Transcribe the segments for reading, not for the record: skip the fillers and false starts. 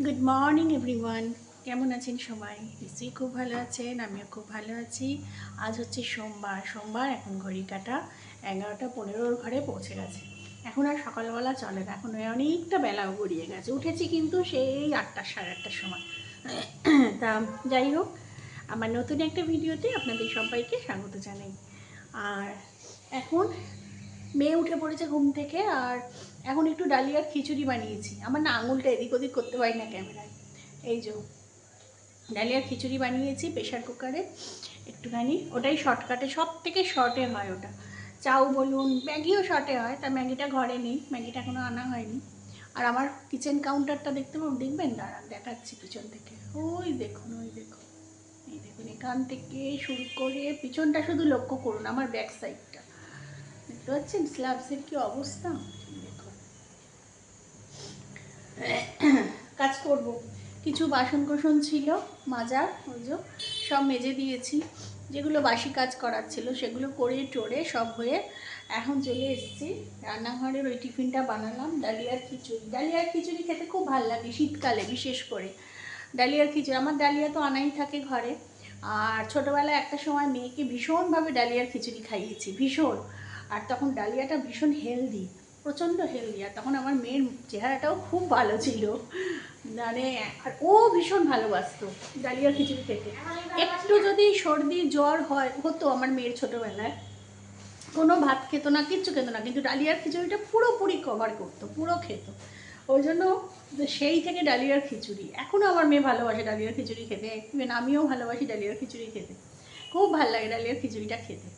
Good morning everyone. কেমন আছেন সবাই? নিশ্চয়ই খুব ভালো আছেন, আমিও খুব ভালো আছি। আজ হচ্ছে সোমবার এখন ঘড়ি কাটা 11:15 ঘরে পৌঁছে গেছে। এখন আর সকালবেলা চলে না, এখন অনেকটা বেলাও গড়িয়ে গেছে। উঠেছি কিন্তু সেই 8টা সাড়ে 8টার সময়। তা যাই হোক, আমার নতুন একটা ভিডিওতে আপনাদের সবাইকে স্বাগত জানাই। আর এখন মেয়ে উঠে পড়েছে ঘুম থেকে, আর এখন একটু ডালিয়ার খিচুড়ি বানিয়েছি। আমার না আঙুলটা এদিক ওদিক করতে পারি না ক্যামেরায়। এই যে ডালিয়ার খিচুড়ি বানিয়েছি প্রেশার কুকারে একটুখানি, ওটাই শর্টকাটে, সব থেকে শর্টে হয় ওটা। চাউ বলুন, ম্যাগিও শর্টে হয়, তা ম্যাগিটা ঘরে নেই, ম্যাগিটা এখনও আনা হয়নি। আর আমার কিচেন কাউন্টারটা দেখবেন, দাঁড়ান দেখাচ্ছি পিছন থেকে। ওই দেখুন, এই দেখুন, এখান থেকে শুরু করে পিছনটা শুধু লক্ষ্য করুন, আমার ব্যাক সাইডটা দেখতে পাচ্ছেন স্ল্যাবসের কি অবস্থা। দেখুন, কাজ করব, কিছু বাসন কোসন ছিল মাজার, ওই যে সব মেজে দিয়েছি। যেগুলো বাসি কাজ করার ছিল সেগুলো করে টোরে সব হয়ে এখন চলে এসেছি রান্নাঘরের। ওই টিফিনটা বানালাম, ডালিয়ার খিচুড়ি খেতে খুব ভালো লাগে শীতকালে বিশেষ করে। ডালিয়ার খিচুড়ি, আমার ডালিয়া তো আনাই থাকে ঘরে। আর ছোটোবেলায় একটা সময় মেয়েকে ভীষণভাবে ডালিয়ার খিচুড়ি খাইয়েছি, ভীষণ। আর তখন ডালিয়াটা ভীষণ হেলদি, প্রচণ্ড হেলদি। আর তখন আমার মেয়ের চেহারাটাও খুব ভালো ছিল, মানে। আর ও ভীষণ ভালোবাসতো ডালিয়ার খিচুড়ি খেতে। একটু যদি সর্দি জ্বর হতো আমার মেয়ের ছোটোবেলায়, কোনো ভাত খেতো না, কিচ্ছু খেতো না, কিন্তু ডালিয়ার খিচুড়িটা পুরোপুরি কভার করতো, পুরো খেত। ওই জন্য সেই থেকে ডালিয়ার খিচুড়ি, এখনও আমার মেয়ে ভালোবাসে ডালিয়ার খিচুড়ি খেতে, ইভেন আমিও ভালোবাসি ডালিয়ার খিচুড়ি খেতে, খুব ভালো লাগে ডালিয়ার খিচুড়িটা খেতে।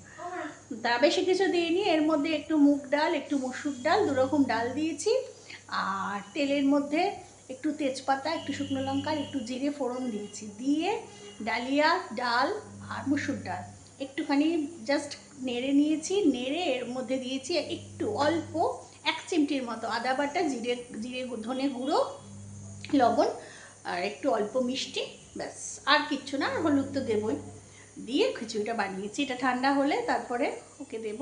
তা বেশি কিছু দিইনি, এর মধ্যে একটু মুগ ডাল, একটু মসুর ডাল, দুরকম ডাল দিয়েছি। আর তেলের মধ্যে একটু তেজপাতা, একটু শুকনো লঙ্কা, একটু জিরে ফোড়ন দিয়েছি, দিয়ে ডালিয়া, ডাল আর মসুর ডাল একটুখানি জাস্ট নেড়ে নিয়েছি। নেড়ে এর মধ্যে দিয়েছি একটু অল্প 1 চিমটির মতো আদা বাটা, জিরে জিরে ধনে গুঁড়ো, লবণ, আর একটু অল্প মিষ্টি, ব্যাস। আর কিচ্ছু না, আর হলুদ তো দেবই। দিয়ে খিচুড়িটা বানিয়েছি, এটা ঠান্ডা হলে তারপরে ওকে দেব।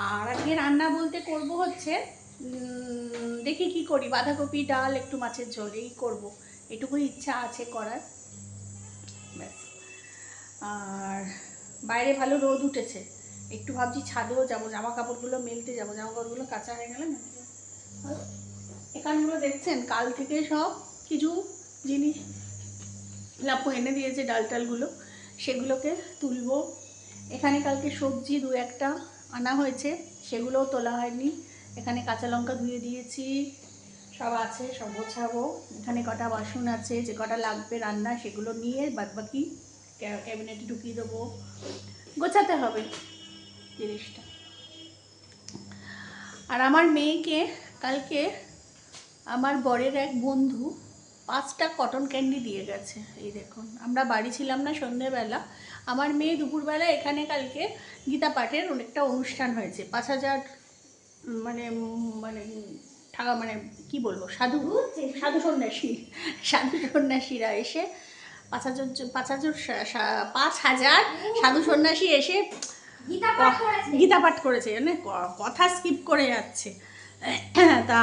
আর আজকে রান্না বলতে করব হচ্ছে, দেখি কি করি, বাঁধাকপি, ডাল, একটু মাছের ঝোল, এই করবো, এটুকুই ইচ্ছা আছে করার, ব্যাস। আর বাইরে ভালো রোদ উঠেছে, একটু ভাবছি ছাদেও যাবো, জামা কাপড়গুলো মেলতে যাবো, জামা কাপড়গুলো কাঁচা হয়ে গেলে না। এখানগুলো দেখছেন কাল থেকে সব কিছু জিনিস লাপু এনে দিয়েছে, ডাল টালগুলো, সেগুলোকে তুলবো। এখানে কালকে সবজি দু একটা আনা হয়েছে, সেগুলোও তোলা হয়নি। এখানে কাঁচা লঙ্কা ধুয়ে দিয়েছি, সব আছে, সব গোছাবো। এখানে কটা বাসন আছে, যে কটা লাগবে রান্না সেগুলো নিয়ে বাদবাকি ক্যাবিনেটে ঢুকিয়ে দেবো, গোছাতে হবে জিনিসটা। আর আমার মেয়েকে কালকে আমার বরের এক বন্ধু 5টা কটন ক্যান্ডি দিয়ে গেছে। এই দেখুন, আমরা বাড়ি ছিলাম না সন্ধেবেলা, আমার মেয়ে দুপুরবেলা এখানে কালকে গীতা পাঠের অনেকটা অনুষ্ঠান হয়েছে, 5,000 মানে মানে মানে কী বলবো, সাধু সাধু সন্ন্যাসী, সাধু সন্ন্যাসীরা এসে 5,000 5,000 সাধু সন্ন্যাসী এসে গীতা পাঠ করেছে, মানে কথা স্কিপ করে যাচ্ছে। তা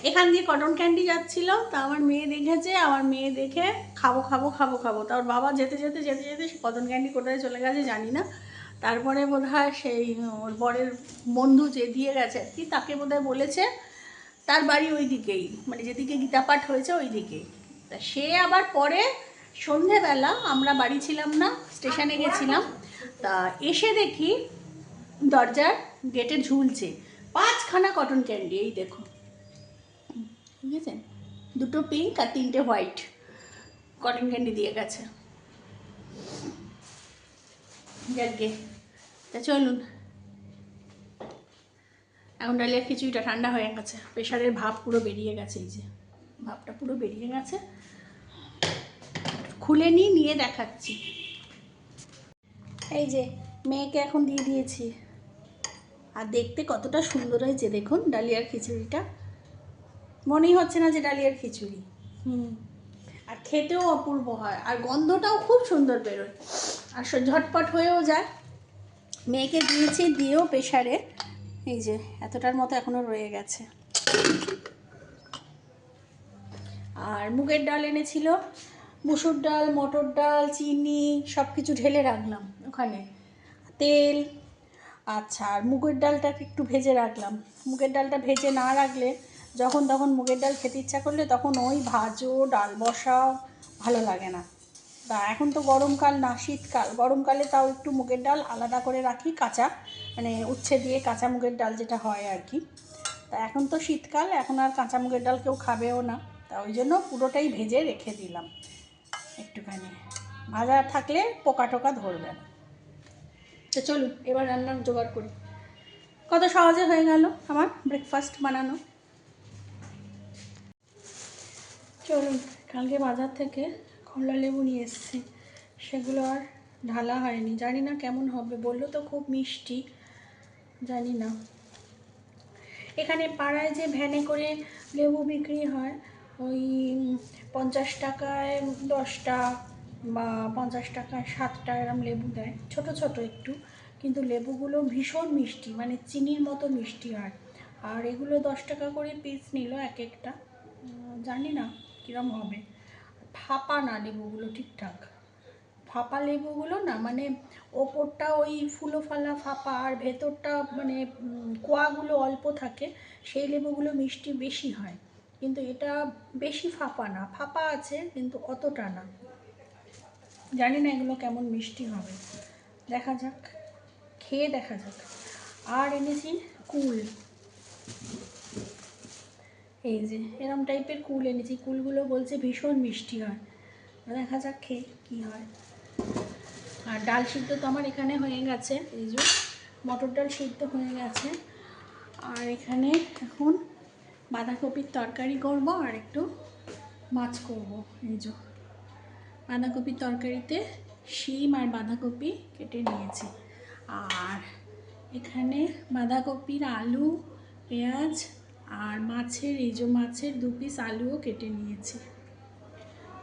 এখান দিয়ে কটন ক্যান্ডি যাচ্ছিল, তা আমার মেয়ে দেখেছে, আমার মেয়ে দেখে খাবো খাবো খাবো খাবো, তার বাবা যেতে যেতে যেতে যেতে কটন ক্যান্ডি কোথায় চলে গেছে জানি না। তারপরে বোধহয় সেই ওর বরের বন্ধু যে দিয়ে গেছে আর কি, তাকে বোধহয় বলেছে, তার বাড়ি ওই দিকেই, মানে যেদিকে গীতা পাঠ হয়েছে ওই দিকেই। তা সে আবার পরে সন্ধেবেলা, আমরা বাড়ি ছিলাম না, স্টেশনে গেছিলাম, তা এসে দেখি দরজার গেটে ঝুলছে 5খানা কটন ক্যান্ডি, এই দেখো, বুঝেছেন, 2টো পিঙ্ক আর 3টে হোয়াইট কটন ক্যান্ডি দিয়ে গেছে। যাকে, তা চলুন, এখন ডালিয়ার খিচুড়িটা ঠান্ডা হয়ে গেছে, প্রেশারের ভাব পুরো বেরিয়ে গেছে, এই যে ভাবটা পুরো বেরিয়ে গেছে, খুলে নিয়ে দেখাচ্ছি। এই যে মেয়েকে এখন দিয়ে দিয়েছি, আর দেখতে কতটা সুন্দর হয়েছে দেখুন ডালিয়ার খিচুড়িটা, মনেই হচ্ছে না যে ডালিয়ার খিচুড়ি। আর খেতেও অপূর্ব হয়, আর গন্ধটাও খুব সুন্দর বেরোয়, আর ঝটপট হয়েও যায়। মেয়েকে দিয়েছি, দিয়েও প্রেশারে এই যে এতটার মতো এখনও রয়ে গেছে। আর মুগের ডাল এনেছিল, মুসুর ডাল, মটর ডাল, চিনি সব কিছু ঢেলে রাখলাম ওখানে, তেল। আচ্ছা, আর মুগের ডালটাকে একটু ভেজে রাখলাম। মুগের ডালটা ভেজে না রাখলে যখন তখন মুগের ডাল খেতে ইচ্ছা করলে তখন ওই ভাজো, ডাল বসাও, ভালো লাগে না। তা এখন তো গরমকাল না, শীতকাল। গরমকালে তাও একটু মুগের ডাল আলাদা করে রাখি, কাঁচা, মানে উচ্ছে দিয়ে কাঁচা মুগের ডাল যেটা হয় আর কি। তা এখন তো শীতকাল, এখন আর কাঁচা মুগের ডাল কেউ খাবেও না, তা ওই জন্য পুরোটাই ভেজে রেখে দিলাম। একটুখানি ভাজা থাকলে পোকা টোকা ধরবে না। তো চলুন এবার রান্নার জোগাড় করি। কত সহজে হয়ে গেল আমার ব্রেকফাস্ট বানানো। চলুন, কালকে বাজার থেকে কমলা লেবু নিয়ে এসেছি, সেগুলো আর ঢালা হয়নি, জানি না কেমন হবে। বললো তো খুব মিষ্টি, জানি না। এখানে পাড়ায় যে ভ্যানে করে লেবু বিক্রি হয়, ওই 50 টাকায় 10টা বা 50 টাকায় 7টা এরম লেবু দেয়, ছোট ছোট একটু, কিন্তু লেবুগুলো ভীষণ মিষ্টি, মানে চিনির মতো মিষ্টি হয়। আর এগুলো 10 টাকা করে পিস নিল এক একটা, জানি না কীরম হবে। ফাঁপা না লেবুগুলো ঠিকঠাক, ফাঁপা লেবুগুলো না, মানে ওপরটা ওই ফুলো ফালা ফাঁপা আর ভেতরটা মানে কোয়াগুলো অল্প থাকে, সেই লেবুগুলো মিষ্টি বেশি হয়। কিন্তু এটা বেশি ফাঁপা না, ফাঁপা আছে কিন্তু অতটা না। জানি না এগুলো কেমন মিষ্টি হবে, দেখা যাক, খেয়ে দেখা যাক। আর এনেছি কুল, এই যে এরম টাইপের কুল এনেছি। কুলগুলো বলছে ভীষণ মিষ্টি হয়, দেখা যাক খেয়ে কী হয়। আর ডাল সিদ্ধ তো আমার এখানে হয়ে গেছে, এই যে মটর ডাল সিদ্ধ হয়ে গেছে। আর এখানে এখন বাঁধাকপির তরকারি করব আর একটু মাছ করব। এই যে বাঁধাকপির তরকারিতে শিম আর বাঁধাকপি কেটে নিয়েছি। আর এখানে বাঁধাকপির আলু, পেঁয়াজ আর মাছের, এই যে মাছের 2 পিস আলুও কেটে নিয়েছি।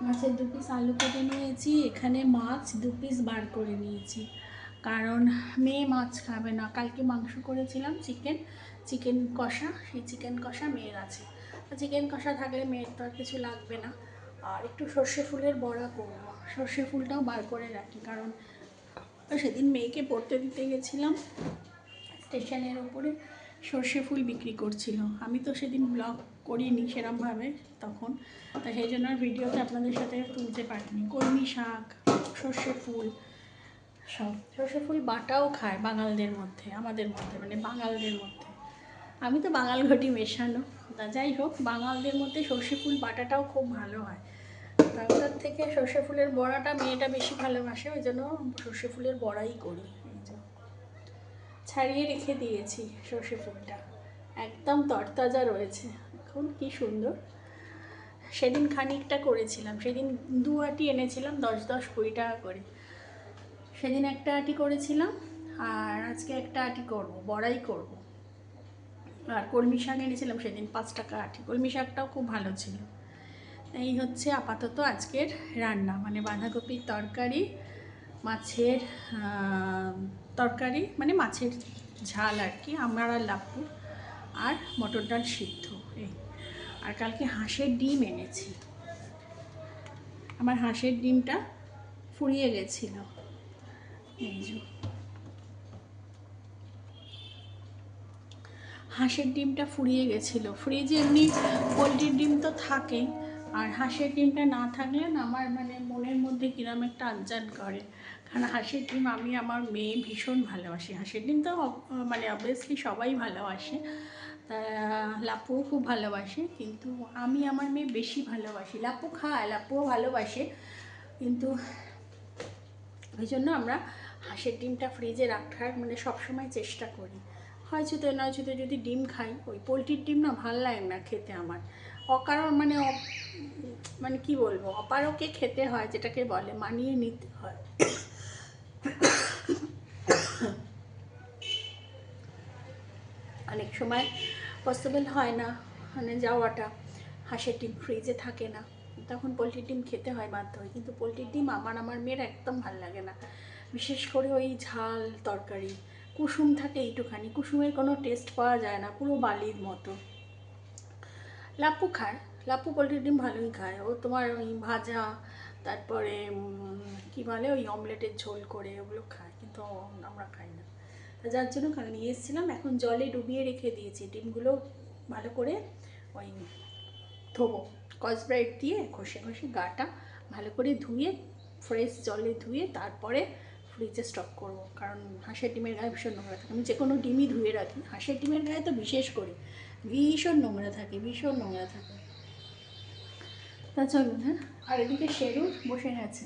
মাছের 2 পিস আলু কেটে নিয়েছি। এখানে মাছ 2 পিস বার করে নিয়েছি, কারণ মেয়ে মাছ খাবে না। কালকে মাংস করেছিলাম, চিকেন কষা, সেই চিকেন কষা মেয়ের আছে। চিকেন কষা থাকলে মেয়ের তো আর কিছু লাগবে না। আর একটু সর্ষে ফুলের বড়া করব, সর্ষে ফুলটাও বার করে রাখি, কারণ সেদিন মেয়েকে পড়তে দিতে গেছিলাম, স্টেশনের ওপরে সর্ষে ফুল বিক্রি করছিল। আমি তো সেদিন ব্লগ করিনি সেরমভাবে তখন, তা সেই জন্য আর ভিডিওতে আপনাদের সাথে তুলতে পারিনি। কলমি শাক, সর্ষে ফুল, সব। সর্ষে ফুল বাটাও খায় বাঙালদের মধ্যে, আমাদের মধ্যে মানে বাঙালদের মধ্যে। আমি তো বাঙাল ঘটি মেশানো, তা যাই হোক, বাঙালদের মধ্যে সর্ষে ফুল বাটাটাও খুব ভালো হয়। তার থেকে সর্ষে ফুলের বড়াটা মেয়েটা বেশি ভালোবাসে, ওই জন্য সর্ষে ফুলের বড়াই করি। ছাড়িয়ে রেখে দিয়েছি সর্ষে ফুলটা, একদম তরতাজা রয়েছে এখন, কি সুন্দর। সেদিন খানিকটা করেছিলাম, সেদিন 2 আঁটি এনেছিলাম, 10-10, 20 টাকা করে। সেদিন একটা আঁটি করেছিলাম, আর আজকে একটা আঁটি করব, বড়াই করব। আর কলমি শাক এনেছিলাম সেদিন 5 টাকা আঁটি, কলমি শাকটাও খুব ভালো ছিল। এই হচ্ছে আপাতত আজকের রান্না, মানে বাঁধাকপির তরকারি, মাছের তরকারি মানে মাছের ঝাল আর কি, আমার আর লাপ্পু, আর মটর ডাল সিদ্ধ এই। আর কালকে হাঁসের ডিম এনেছি, আমার হাঁসের ডিমটা ফুরিয়ে গেছিল, এই যে হাঁসের ডিমটা ফুরিয়ে গেছিলো। ফ্রিজে এমনি পোলট্রির ডিম তো থাকেই, আর হাঁসের ডিমটা না থাকলে না আমার মানে মনের মধ্যে কিরম একটা আনচান করে। কারণ হাঁসের ডিম আমি আমার মেয়ে ভীষণ ভালোবাসি। হাঁসের ডিম তো মানে অবভিয়াসলি সবাই ভালোবাসে, তা লাপ্পুও খুব ভালোবাসে, কিন্তু আমি আমার মেয়ে বেশি ভালোবাসি। লাপ্পু খায়, লাপ্পুও ভালোবাসে, কিন্তু ওই জন্য আমরা হাঁসের ডিমটা ফ্রিজে রাখার মানে সবসময় চেষ্টা করি। হয়তো নয়তো যদি ডিম খাই, ওই পোলট্রির ডিম না ভাল লাগে না খেতে আমার, অকারণ মানে মানে কি বলবো, অপারকে খেতে হয়, যেটাকে বলে মানিয়ে নিতে হয়। অনেক সময় পসিবল হয় না মানে যাওয়াটা, হাঁসের ডিম ফ্রিজে থাকে না, তখন পোলট্রির ডিম খেতে হয় বাধ্য হয়। কিন্তু পোলট্রির ডিম আমার মেয়ের একদম ভাল লাগে না, বিশেষ করে ওই ঝাল তরকারি। কুসুম থাকে এইটুখানি, কুসুমের কোনো টেস্ট পাওয়া যায় না, পুরো বালির মতো। লাপ্পু খায়, লাপু পোলট্রির ডিম ভালোই খায় ও, তোমার ওই ভাজা, তারপরে কি বলে ওই অমলেটের ঝোল করে ওগুলো খায়, কিন্তু আমরা খাই না। তা যার জন্য নিয়ে এসেছিলাম, এখন জলে ডুবিয়ে রেখে দিয়েছি ডিমগুলো ভালো করে, ওই ধোবো স্কচব্রাইট দিয়ে ঘষে ঘষে গাটা ভালো করে ধুয়ে, ফ্রেশ জলে ধুয়ে তারপরে ফ্রিজে স্টক করব, কারণ হাঁসের ডিমের গায়ে ভীষণ নোংরা থাকে। আমি যে কোনো ডিমই ধুয়ে রাখি, হাঁসের ডিমের গায়ে তো বিশেষ করে ভীষণ নোংরা থাকে, ভীষণ নোংরা থাকে। তা চলুন, হ্যাঁ। আর এদিকে শেরুর বসে গেছে,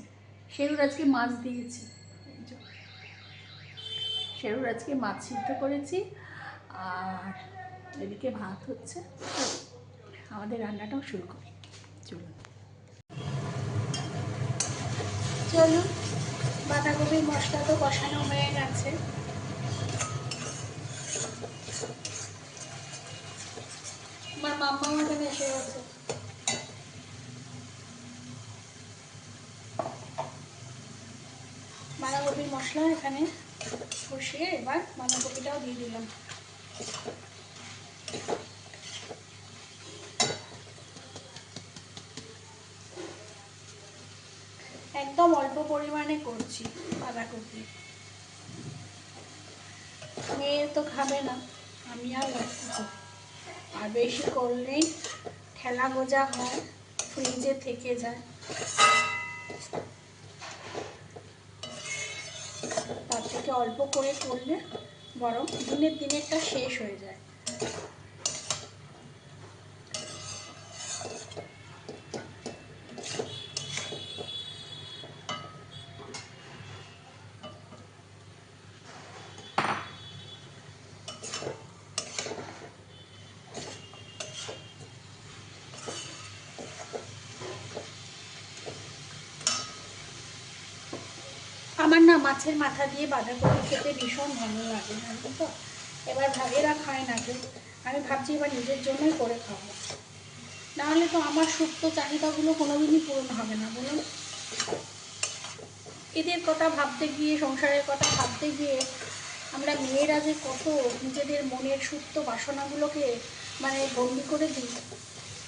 শেরুর আজকে মাছ দিয়েছি, শেরুর আজকে মাছ সিদ্ধ করেছি, আর এদিকে ভাত হচ্ছে, আমাদের রান্নাটাও শুরু করি। চলুন চলুন, বাঁধাকপির মশলা তো কষানো হয়ে গেছে, আমার মাম্মা এখানে এসে গেছে। বাঁধাকপির মশলা এখানে কষিয়ে এবার বাঁধাকপিটাও দিয়ে দিলাম। একদম অল্প পরিমাণে করছি বাঁধাকপি, মেয়ে তো খাবে না, আমি আর রাখছি, আর বেশি করলেই ঠেলা গোজা হয়, ফ্রিজে থেকে যায়, তার থেকে অল্প করে করলে বরং দিনের দিনেরটা শেষ হয়ে যায়। আমার না মাছের মাথা দিয়ে বাঁধাকপি খেতে ভীষণ ভালো লাগে, জানো তো। এবার এরা খায় না কেউ, আমি ভাবছি এবার নিজের জন্যই করে খাবো, নাহলে তো আমার সুপ্ত চাহিদাগুলো কোনোদিনই পূরণ হবে না, বলুন। এদের কথা ভাবতে গিয়ে, সংসারের কথা ভাবতে গিয়ে আমরা মেয়েরা যে কত নিজেদের মনের সুপ্ত বাসনাগুলোকে মানে বন্দি করে দিই,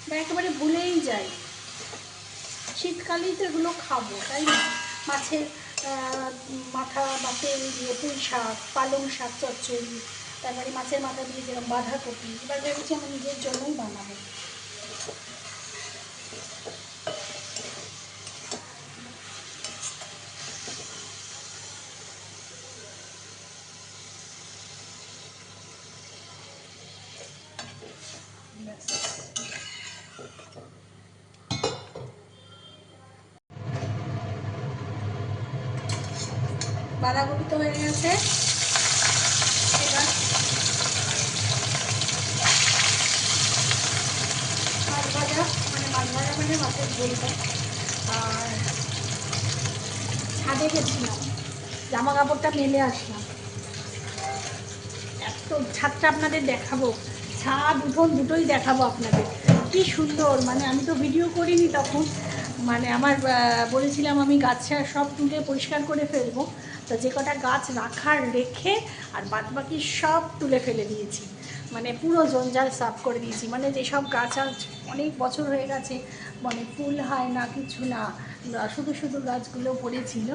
বা একেবারে ভুলেই যাই। শীতকালেই তো এগুলো খাবো, তাই না? মাছের মাথা, মাছের পুঁই শাক, পালং শাক চচ্চড়ি, তারপরে মাছের মাথা দিয়ে যেরকম বাঁধাকপি, এবার ভেবেছি আমি নিজের জন্যই বানাবো। বাঁধাকপি তো হয়ে গেছে, এবার মাছ ভাজা, মানে মাছের ঝোলটা। আর ছাদে গেছিলাম, জামা কাপড়টা মেলে আসলাম, এত ছাদটা আপনাদের দেখাবো, ছাদ উঠোন দুটোই দেখাবো আপনাদের, কি সুন্দর। মানে আমি তো ভিডিও করিনি তখন, মানে আমার বলেছিলাম আমি গাছ সব তুলে পরিষ্কার করে ফেলবো, তো যে কটা গাছ রাখার রেখে আর বাদবাকি সব তুলে ফেলে দিয়েছি, মানে পুরো জঞ্জাল সাফ করে দিয়েছি। মানে যেসব গাছ আজ অনেক বছর হয়ে গেছে, মানে ফুল হয় না, কিছু না, শুধু শুধু গাছগুলো পড়েছিল,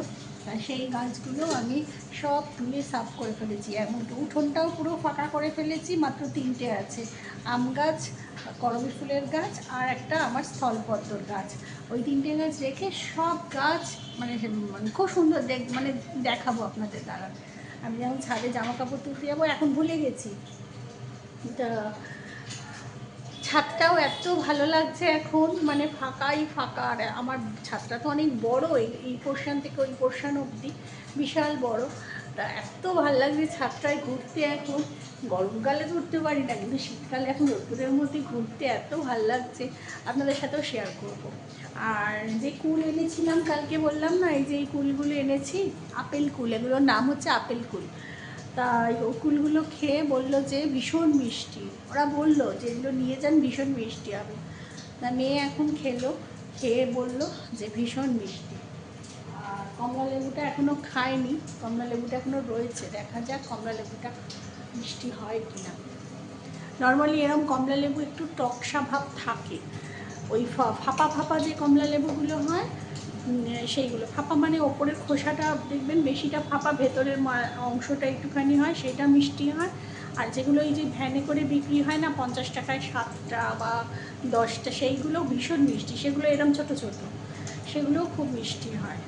সেই গাছগুলো আমি সব তুলে সাফ করে ফেলেছি। এবং উঠোনটাও পুরো ফাঁকা করে ফেলেছি, মাত্র 3টে আছে, আম গাছ, করবী ফুলের গাছ, আর একটা আমার স্থলপদ্মর গাছ, ওই 3টে গাছ রেখে সব গাছ মানে খুব সুন্দর মানে দেখাবো আপনাদের দ্বারা। আমি যখন ছাদে জামা কাপড় তুলতে যাবো, এখন ভুলে গেছি, তা ছাদটাও এত ভালো লাগছে এখন, মানে ফাঁকাই ফাঁকা। আর আমার ছাদটা তো অনেক বড়, এই পোর্শন থেকে ওই পোর্শন অবধি বিশাল বড়, তা এত ভালো লাগছে ছাদটায় ঘুরতে এখন। গরমকালে ঘুরতে পারি না, কিন্তু শীতকালে এখন রোদ্দুরের মধ্যে ঘুরতে এত ভালো লাগছে, আপনাদের সাথেও শেয়ার করব। আর যে কুল এনেছিলাম কালকে, বললাম না, এই যে এই কুলগুলো এনেছি, আপেল কুল, এগুলোর নাম হচ্ছে আপেল কুল। তাই ও কুলগুলো খেয়ে বললো যে ভীষণ মিষ্টি, ওরা বললো যে এগুলো নিয়ে যান, ভীষণ মিষ্টি হবে। তা মেয়ে এখন খেলো, খেয়ে বললো যে ভীষণ মিষ্টি। আর কমলা লেবুটা এখনও খায়নি, কমলা লেবুটা এখনও রয়েছে, দেখা যাক কমলা লেবুটা মিষ্টি হয় কি না। নর্মালি এরকম কমলা লেবু একটু টকসা ভাব থাকে, ওই ফাঁপা ফাঁপা যে কমলা লেবুগুলো হয় সেইগুলো ফাঁপা মানে ওপরের খোসাটা দেখবেন বেশিটা ফাঁপা, ভেতরের অংশটা একটুখানি হয়, সেটা মিষ্টি হয়। আর যেগুলো এই যে ভ্যানে করে বিক্রি হয় না 50 টাকায় 7টা বা 10টা, সেইগুলো ভীষণ মিষ্টি, সেগুলো এরম ছোট ছোট, সেগুলোও খুব মিষ্টি হয়।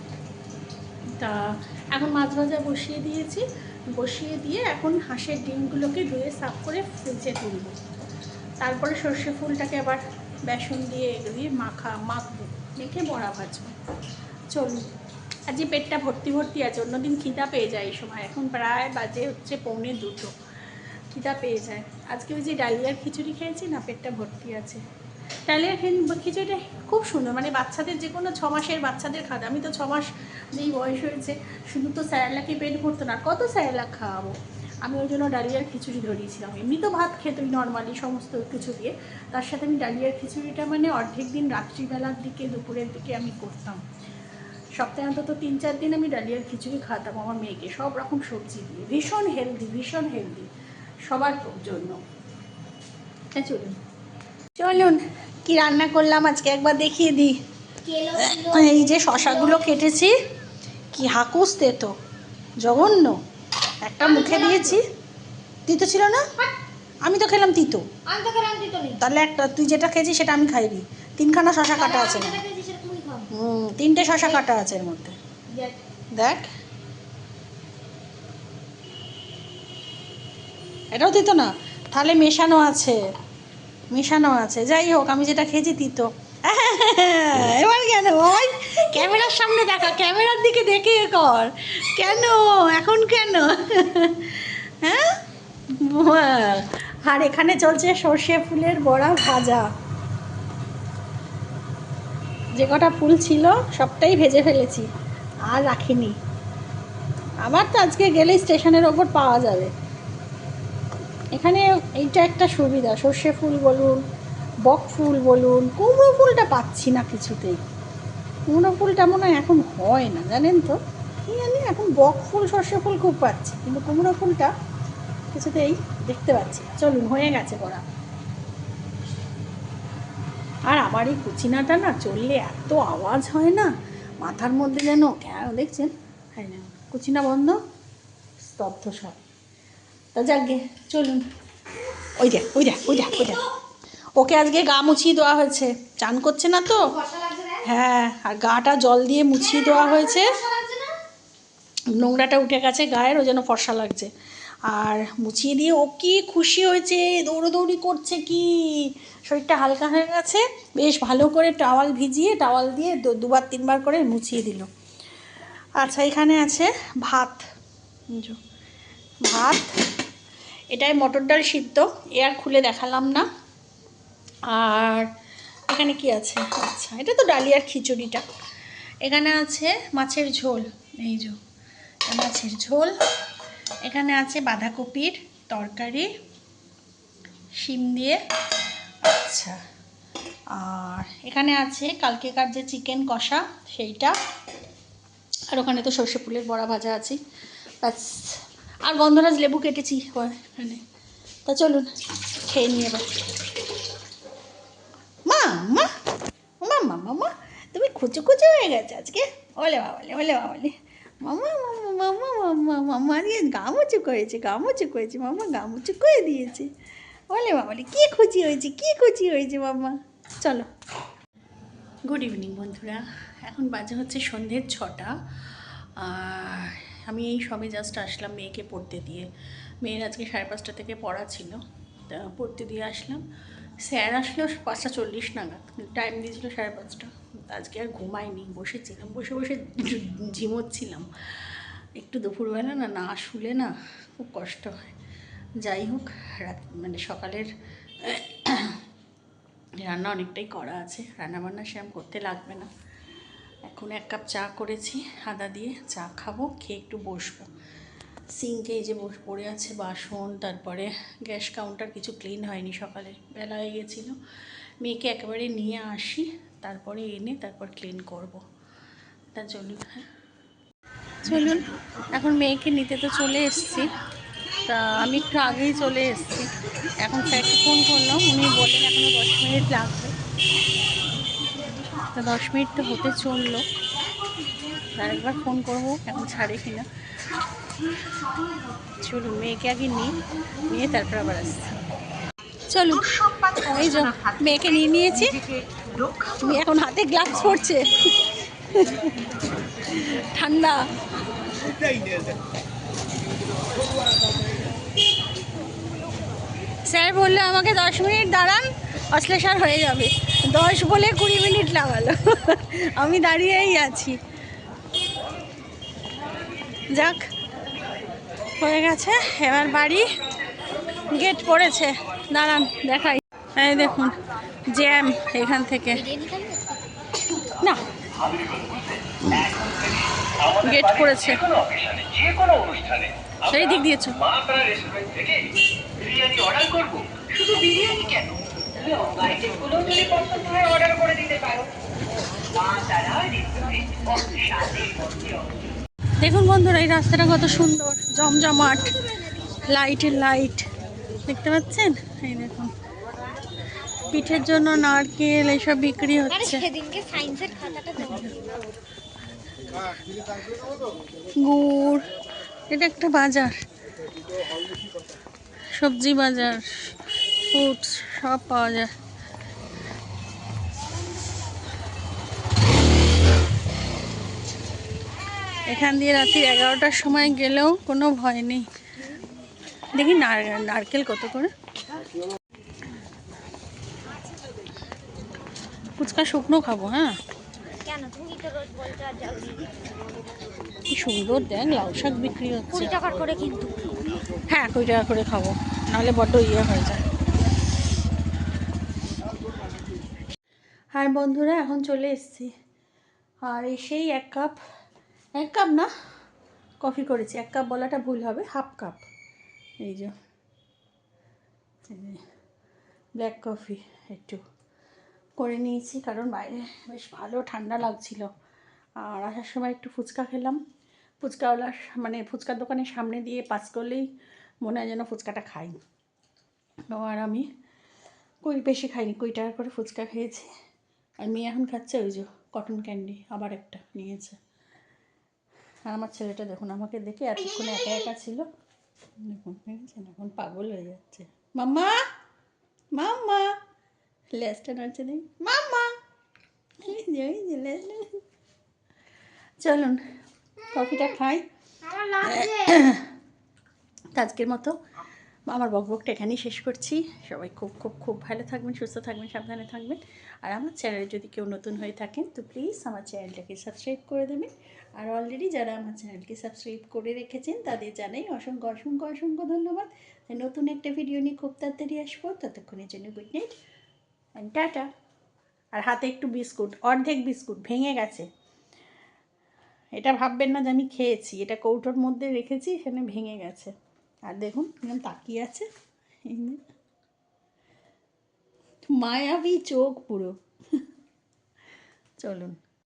তা এখন মাছ ভাজা বসিয়ে দিয়েছি, বসিয়ে দিয়ে এখন হাঁসের ডিমগুলোকে ধুয়ে সাফ করে ফ্রিজে তুলব। তারপরে সর্ষে ফুলটাকে আবার বেসন দিয়ে দিয়ে মাখবো, মেখে বড়া ভাজবো। চলুন, আজকে পেটটা ভর্তি ভর্তি আছে, অন্যদিন খিদা পেয়ে যায় এই সময়, এখন প্রায় বাজে হচ্ছে 1:45, খিদা পেয়ে যায়। আজকে ওই যে ডালিয়ার খিচুড়ি খেয়েছি না, পেটটা ভর্তি আছে। ডালিয়ার খিচুড়িটা খুব সুন্দর, মানে বাচ্চাদের যে কোনো 6 মাসের বাচ্চাদের খাবে। আমি তো 6 মাস যেই বয়স হয়েছে শুধু তো স্যারেলাকে পেট ভরতো না, কত স্যারেলাক খাওয়াবো। আমি ওই জন্য ডালিয়ার খিচুড়ি ধরিয়েছিলাম। এমনি তো ভাত খেতই নর্মালি সমস্ত কিছু দিয়ে, তার সাথে আমি ডালিয়ার খিচুড়িটা মানে অর্ধেক দিন রাত্রিবেলার দিকে দুপুরের দিকে আমি করতাম। সপ্তাহে অন্তত 3-4 দিন আমি ডালিয়ার খিচুড়ি খাওয়াতাম আমার মেয়েকে, সব রকম সবজি দিয়ে, ভীষণ হেলদি, ভীষণ হেলদি সবার জন্য। চলুন চলুন কি রান্না করলাম আজকে একবার দেখিয়ে দিই। এই যে শশাগুলো কেটেছি, কি হাকুস তেতো, জঘন্য। একটা মুখে দিয়েছি, তিতো ছিল না, আমি তো খেলাম তিতো। তাহলে একটা তুই যেটা খেয়েছিস সেটা আমি খাইনি। 3খানা শশা কাটা আছে না, 3টে শশা কাটা আছে এর মধ্যে, দেখ। এটাও তিতো না, তাহলে মেশানো আছে, মেশানো আছে। যাই হোক, আমি যেটা খেয়েছি তিতো। এবার কেন ওই ক্যামেরার সামনে দেখা, ক্যামেরার দিকে দেখে কর, কেন এখন কেন? হ্যাঁ, আর এখানে চলছে সর্ষে ফুলের বড়া ভাজা। যে কটা ফুল ছিল সবটাই ভেজে ফেলেছি, আর রাখিনি। আবার তো আজকে গেলে স্টেশনের ওপর পাওয়া যাবে। এখানে এইটা একটা সুবিধা, সর্ষে ফুল বলুন, বক ফুল বলুন, কুমড়ো ফুলটা পাচ্ছি না কিছুতেই। কুমড়ো ফুলটা মনে হয় এখন হয় না, জানেন তো, কি জানি। এখন বক ফুল সর্ষে ফুল খুব পাচ্ছি, কিন্তু কুমড়ো ফুলটা কিছুতেই দেখতে পাচ্ছি। চলুন, হয়ে গেছে বড়া। আর আমার এই কুচিনাটা না চললে এত আওয়াজ হয় না, মাথার মধ্যে যেন দেখছেন, হ্যাঁ না, কুচিনা বন্ধ, স্তব্ধ সব। তা যাকে চলুন, ওই দেখ ওই দেখ ওই দেখ ওই দেখ, ওকে আজকে গা মুছিয়ে দেওয়া হয়েছে, চান করছে না তো। হ্যাঁ, আর গাটা জল দিয়ে মুছিয়ে দেওয়া হয়েছে, নোংরাটা উঠে গেছে গায়ের, ওই জন্য ফর্সা লাগছে। আর মুছিয়ে দিয়ে ও কি খুশি হয়েছে, দৌড়োদৌড়ি করছে, কি শরীরটা হালকা হয়ে গেছে। বেশ ভালো করে টাওয়াল ভিজিয়ে, টাওয়াল দিয়ে 2-3 বার করে মুছিয়ে দিল। আচ্ছা, এখানে আছে ভাত, ভাত, এটাই মটর ডাল সিদ্ধ, এ আর খুলে দেখালাম না। আর এখানে কি আছে, আচ্ছা এটা তো ডালিয়ার খিচুড়িটা। এখানে আছে মাছের ঝোল, এই যে মাছের ঝোল। এখানে আছে বাঁধাকপির তরকারি শিম দিয়ে, আচ্ছা। আর এখানে আছে কালকেকার যে চিকেন কষা সেইটা, আর ওখানে তো সর্ষে ফুলের বড়া ভাজা আছে, ব্যাস। আর গন্ধরাজ লেবু কেটেছি এখানে। তা চলুন খেয়ে নিয়ে এবার। মা মা মা মা মা, তুমি খুচু খুচু হয়ে গেছে আজকে, ওলে বাবালে ওলে বাবালে, মামা মামা মামা মামা মামা দিয়ে গা মুচু করেছে, গা মুচু করেছে, মামা গা মুচু করে দিয়েছে, ওলে বাবালে কী খুশি হয়েছে, কী খুশি হয়েছে মামা। চলো, গুড ইভিনিং বন্ধুরা, এখন বাজে হচ্ছে সন্ধ্যে 6টা। আর আমি এই সবে জাস্ট আসলাম মেয়েকে পড়তে দিয়ে। মেয়ের আজকে 5:30 থেকে পড়া ছিল, তা পড়তে দিয়ে আসলাম। স্যার আসলো 5:40 নাগাদ, টাইম দিয়েছিল 5:30। আজকে আর ঘুমাইনি, বসেছিলাম, বসে বসে ঝিমোচ্ছিলাম একটু। দুপুরবেলা না না শুলে না খুব কষ্ট হয়। যাই হোক, রাত মানে সকালের রান্না অনেকটাই করা আছে, রান্নাবান্না সেরকম করতে লাগবে না। এখন 1 কাপ চা করেছি আদা দিয়ে, চা খাবো, খেয়ে একটু বসবো। সিঙ্কে এই যে পড়ে আছে বাসন, তারপরে গ্যাস কাউন্টার কিছু ক্লিন হয়নি, সকালে বেলা হয়ে গেছিলো। মেয়েকে একেবারে নিয়ে আসি, তারপরে এনে তারপর ক্লিন করব। তা চলুন, হ্যাঁ চলুন, এখন মেয়েকে নিতে তো চলে এসেছি। তা আমি একটু আগেই চলে এসেছি। এখন স্যারকে ফোন করলাম, উনি বললেন এখনও 10 মিনিট লাগবে। তা 10 মিনিট তো হতে চললো, আরেকবার ফোন করবো এখন ছাড়ে কিনা। চলুন মেয়েকে আগে নিয়ে তারপর আবার আসছি। চলুন, এই যে মেয়েকে নিয়েছি, মেয়ে এখন হাতে গ্লাভস পরছে, ঠান্ডা। স্যার বললো আমাকে 10 মিনিট দাঁড়ান, অশ্লেষণ হয়ে যাবে। 10 বলে 20 মিনিট লাগালো, আমি দাঁড়িয়েই আছি। যাক, হয়ে গেছে, এবার বাড়ি। গেট পড়েছে, দাঁড়ান দেখাই। এই দেখুন জ্যাম এখান থেকে, না গেট পড়েছে, সেই দিক দিয়েছো। দেখুন বন্ধুরা, এই রাস্তাটা কত সুন্দর, জমজমাট, লাইটের লাইট দেখতে পাচ্ছেন। এই দেখুন পিঠের জন্য নারকেল এইসব বিক্রি হচ্ছে, গুড়। এটা একটা বাজার, সবজি বাজার, ফ্রুটস সব পাওয়া যায়। এখান দিয়ে রাত্রি 11টার সময় গেলেও কোনো ভয় নেই। দেখি নারকেল কত করে। ফুচকা শুকনো খাবো। হ্যাঁ, কি সুন্দর দেখ, লাউ শাক বিক্রি হচ্ছে 20 টাকা করে কিন্তু। হ্যাঁ 20 টাকা করে খাবো, নাহলে বড্ড ইয়ে হয়ে যায়। আর বন্ধুরা এখন চলে এসেছি, আর এসেই এক কাপ না কফি করেছি। 1 কাপ বলাটা ভুল হবে, হাফ কাপ। এই যে ব্ল্যাক কফি একটু করে নিয়েছি, কারণ বাইরে বেশ ভালো ঠান্ডা লাগছিল। আর আসার সময় একটু ফুচকা খেলাম, ফুচকাওয়ালার মানে ফুচকার দোকানের সামনে দিয়ে পাস করলেই মনে হয় যেন ফুচকাটা খাই। আর আমি বেশি খাইনি, 20 টাকা করে ফুচকা খেয়েছি। আর মেয়ে এখন খাচ্ছে ওই যে কটন ক্যান্ডি, আবার একটা নিয়েছে। আর আমার ছেলেটা দেখুন আমাকে দেখে এতক্ষণে একা একা ছিল, দেখুন দেখেছেন এখন পাগল হয়ে যাচ্ছে। মাম্মা মাম্মা, লেজটা নাড়ছে দেখি, মাম্মা। চলুন কফিটা খাই। আজকের মতো আমার বকবকটা এখানেই শেষ করছি। সবাই খুব খুব খুব ভালো থাকবেন, সুস্থ থাকবেন, সাবধানে থাকবেন। আর আমার চ্যানেলে যদি কেউ নতুন হয়ে থাকেন তো প্লিজ আমার চ্যানেলটাকে সাবস্ক্রাইব করে দেবেন। আর অলরেডি যারা আমার চ্যানেলকে সাবস্ক্রাইব করে রেখেছেন তাদের জানাই অসংখ্য অসংখ্য অসংখ্য ধন্যবাদ। নতুন একটা ভিডিও নিয়ে খুব তাড়াতাড়ি আসবো, ততক্ষণের জন্য গুড নাইট অ্যান্ড টাটা। আর হাতে একটু বিস্কুট, অর্ধেক বিস্কুট ভেঙে গেছে, এটা ভাববেন না যে আমি খেয়েছি, এটা কৌটোর মধ্যে রেখেছি, এখানে ভেঙে গেছে। আর দেখুন এরকম তাকিয়ে আছে, মায়াবী চোখ পুরো। চলুন।